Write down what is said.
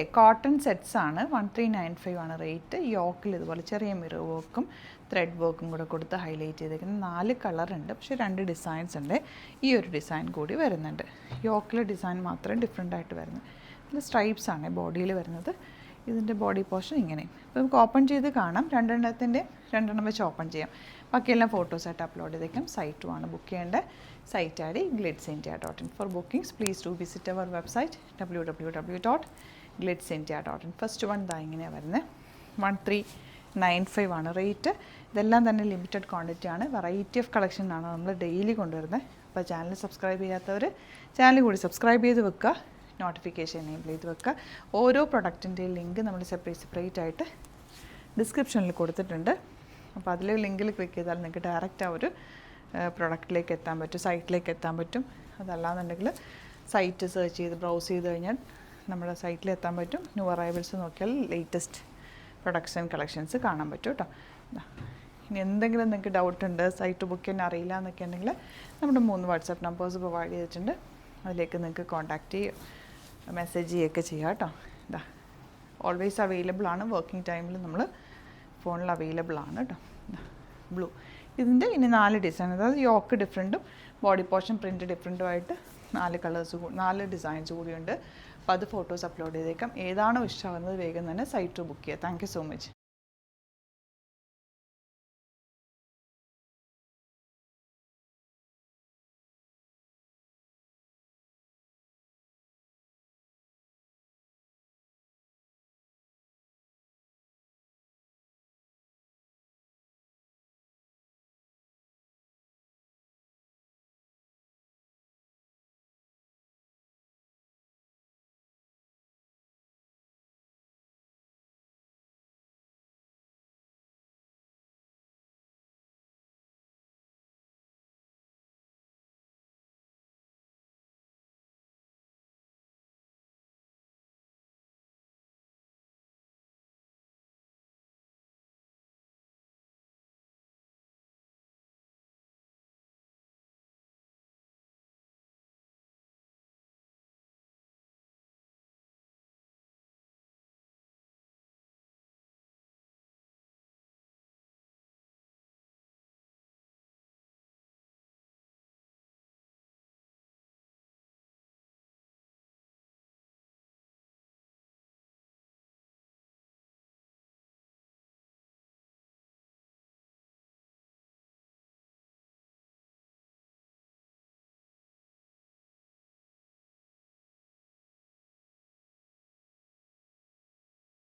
ഇതേ cotton sets ആണ് 1395 ആണ് റേറ്റ്. യോക്കിൽ ഇതുപോലെ ചെറിയ മിറർ വർക്കും ത്രെഡ് വർക്കും കൂടെ കൊടുത്ത് ഹൈലൈറ്റ് ചെയ്തേക്കുന്നത് 4 കളറുണ്ട്, പക്ഷേ 2 ഡിസൈൻസ് ഉണ്ട്. ഈ ഒരു ഡിസൈൻ കൂടി വരുന്നുണ്ട്. യോക്കിലെ ഡിസൈൻ മാത്രമേ ഡിഫറെൻ്റ് ആയിട്ട് വരുന്നത്. ഇതിൽ സ്ട്രൈപ്സ് ആണ് ബോഡിയിൽ വരുന്നത്. ഇതിൻ്റെ ബോഡി പോർഷൻ ഇങ്ങനെ. അപ്പോൾ നമുക്ക് ഓപ്പൺ ചെയ്ത് കാണാം. രണ്ടെണ്ണം വെച്ച് ഓപ്പൺ ചെയ്യാം. ബാക്കിയെല്ലാം ഫോട്ടോസായിട്ട് അപ്ലോഡ് ചെയ്തേക്കാം. സൈറ്റുമാണ് ബുക്ക് ചെയ്യേണ്ടത്. Site I D glitzindia.in. For bookings please do visit our website www.glitzindia.in. First one ദാ ഇങ്ങനെയാണ് വരുന്നത്. 1395 ആണ് റേറ്റ്. ഇതെല്ലാം തന്നെ ലിമിറ്റഡ് ക്വാണ്ടിറ്റി ആണ്. വെറൈറ്റി ഓഫ് കളക്ഷൻ ആണ് നമ്മൾ ഡെയിലി കൊണ്ടുവരുന്നത്. അപ്പോൾ ചാനൽ സബ്സ്ക്രൈബ് ചെയ്യാത്തവർ ചാനൽ കൂടി സബ്സ്ക്രൈബ് ചെയ്ത് വെക്കുക, നോട്ടിഫിക്കേഷൻ എനേബിൾ ചെയ്ത് വെക്കുക. ഓരോ പ്രൊഡക്റ്റിൻ്റെയും ലിങ്ക് നമ്മൾ സെപ്പറേറ്റ് ആയിട്ട് ഡിസ്ക്രിപ്ഷനിൽ കൊടുത്തിട്ടുണ്ട്. അപ്പോൾ അതിലെ ലിങ്കിൽ ക്ലിക്ക് ചെയ്താൽ നിങ്ങൾക്ക് ഡയറക്റ്റ് ആ ഒരു പ്രൊഡക്റ്റിലേക്ക് എത്താൻ പറ്റും, സൈറ്റിലേക്ക് എത്താൻ പറ്റും. അതല്ലാന്നുണ്ടെങ്കിൽ സൈറ്റ് സെർച്ച് ചെയ്ത് ബ്രൗസ് ചെയ്ത് കഴിഞ്ഞാൽ നമ്മുടെ സൈറ്റിൽ എത്താൻ പറ്റും. ന്യൂ അറൈവൽസ് നോക്കിയാൽ ലേറ്റസ്റ്റ് പ്രൊഡക്ട്സ് ആൻഡ് കളക്ഷൻസ് കാണാൻ പറ്റും കേട്ടോ. ഇനി എന്തെങ്കിലും നിങ്ങൾക്ക് ഡൗട്ട് ഉണ്ട്, സൈറ്റ് ബുക്ക് ചെയ്യാൻ അറിയില്ല എന്നൊക്കെ ഉണ്ടെങ്കിൽ നമ്മുടെ 3 വാട്സാപ്പ് നമ്പേഴ്സ് പ്രൊവൈഡ് ചെയ്തിട്ടുണ്ട്. അതിലേക്ക് നിങ്ങൾക്ക് കോൺടാക്റ്റ് ചെയ്യുക, മെസ്സേജ് ചെയ്യുകയൊക്കെ ചെയ്യാം കേട്ടോ. ഇതാ ഓൾവേസ് അവൈലബിൾ ആണ്. വർക്കിംഗ് ടൈമിൽ നമ്മൾ ഫോണിൽ അവൈലബിൾ ആണ് കേട്ടോ. ബ്ലൂ ഇതിൻ്റെ ഇനി 4 ഡിസൈൻ, അതായത് യോക്ക് ഡിഫറെൻറ്റും ബോഡി പോർഷൻ പ്രിൻറ്റ് ഡിഫറെൻറ്റുമായിട്ട് 4 ഡിസൈൻസ് കൂടിയുണ്ട്. അപ്പോൾ അത് ഫോട്ടോസ് അപ്ലോഡ് ചെയ്തേക്കാം. ഏതാണോ ഇഷ്ടമാകുന്നത് വേഗം തന്നെ സൈറ്റ് ബുക്ക് ചെയ്യുക. Thank you so much.